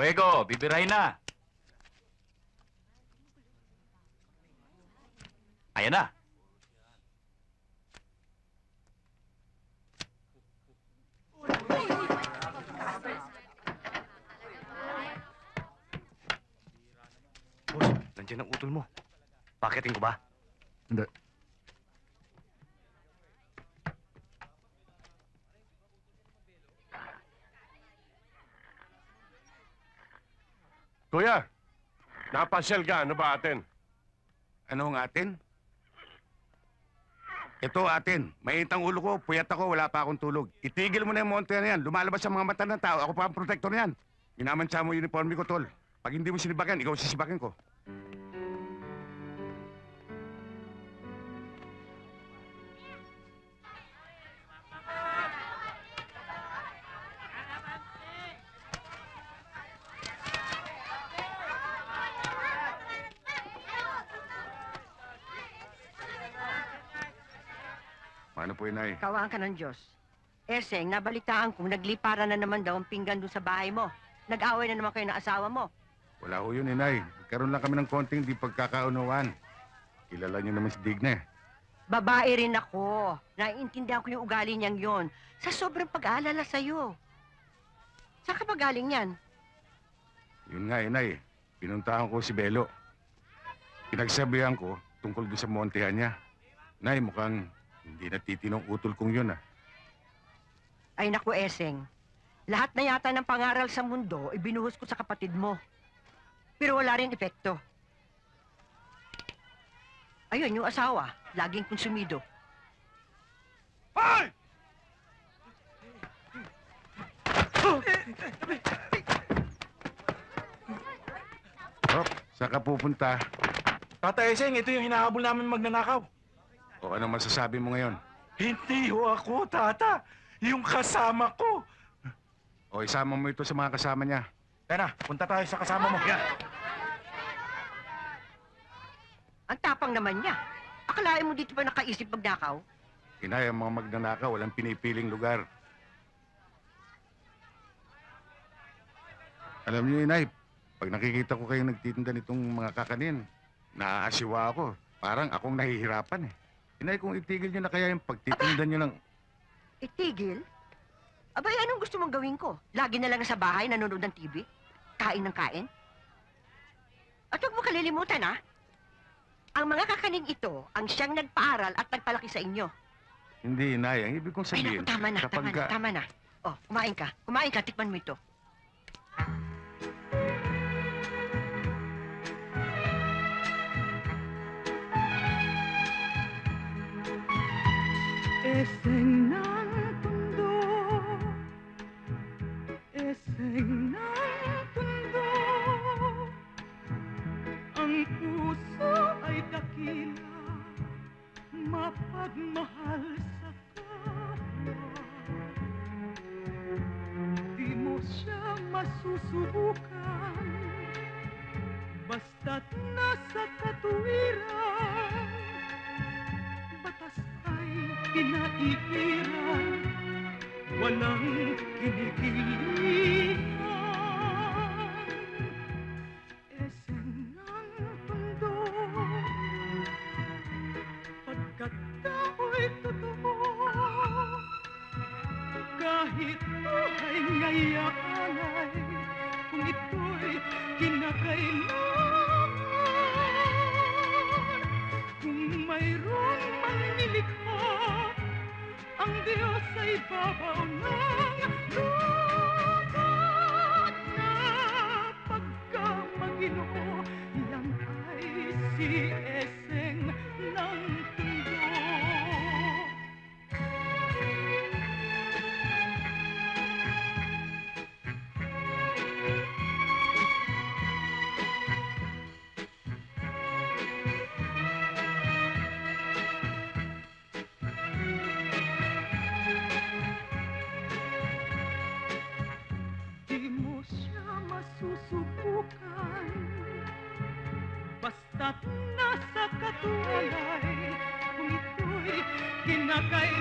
Fuego, bibirahin na. Ayan na. Boss, nandiyan ang utol mo. Pakitin ko ba? Hindi. Kuya, napasyal ka. Ano ba atin? Ano ang atin? Ito atin. Mainit ang ulo ko, puyat ako, wala pa akong tulog. Itigil mo na yung monte na yan. Lumalabas sa mga mata ng tao. Ako pa ang protector niyan. Minamantsa mo yung uniforme ko, tol. Pag hindi mo sinibagan, ikaw sisibagan ko. Paano po, Inay? Kawaan ka ng Diyos. Eseng, nabalitaan kong nagliparan na naman daw ang pinggan doon sa bahay mo. Nag-away na naman kayo ng asawa mo. Wala ho yun, Inay. Karoon lang kami ng konting di pagkakaunawaan. Kilala niyo naman si Digna. Babae rin ako. Naiintindihan ko yung ugali niyang yon. Sa sobrang pag-aalala sa'yo. Saan ka ba galing yan? Yun nga, Inay. Pinuntahan ko si Belo. Pinagsabihan ko tungkol doon sa montehan niya. Nay, mukhang hindi natitinong utol kong yun, ah. Ay naku, Eseng. Lahat na yata ng pangaral sa mundo, ibinuhos ko sa kapatid mo. Pero wala rin epekto. Ayun, yung asawa, laging konsumido. Hoy! Rock, saan ka pupunta? Tata Eseng, ito yung hinahabol namin magnanakaw. O ano masasabi mo ngayon? Hindi ho ako, Tata. Yung kasama ko. O isama mo ito sa mga kasama niya. Tena, punta tayo sa kasama mo. Ang tapang naman niya. Akalain mo dito pa nakaisip magnakaw? Inay, ang mga magnanakaw, walang pinipiling lugar. Alam niyo, Inay, pag nakikita ko kayo nagtitinda nitong mga kakanin, naaasiwa ako. Parang akong nahihirapan eh. Inay, kung itigil niyo na kaya yung pagtitinda niyo ng... Itigil? Abay, anong gusto mong gawin ko? Lagi na lang sa bahay, nanonood ng TV? Kain ng kain? At huwag mo kalilimutan, ha? Ang mga kakaning ito ang siyang nagpaaral at nagpalaki sa inyo. Hindi, Inay. Ang ibig kong Ay, sabihin... naku, tama na, kapag tama na, tama na. Oh, kumain ka. Kumain ka, tikman mo ito. Eseng ng mundo, eseng ng mundo, ang puso ay dakila, mapagmahal sa kapwa. Di mo siya masusubukan, basta't nasa katuwiran. Batas ay pinaiiran, walang kinikilingan. Eseng ng mundo, pagkat tao'y totoo, kahit buhay ngayalay, kung ito'y kinakailangan. Kung mayroong manlilikha, ang Diyos ay babaw ng lupat na pagkamaginoo. Yan ay si Eseng ng Tondo. Di mo siya masusubukan, basta't nasa katuwalay, kung ito'y kinakailangan.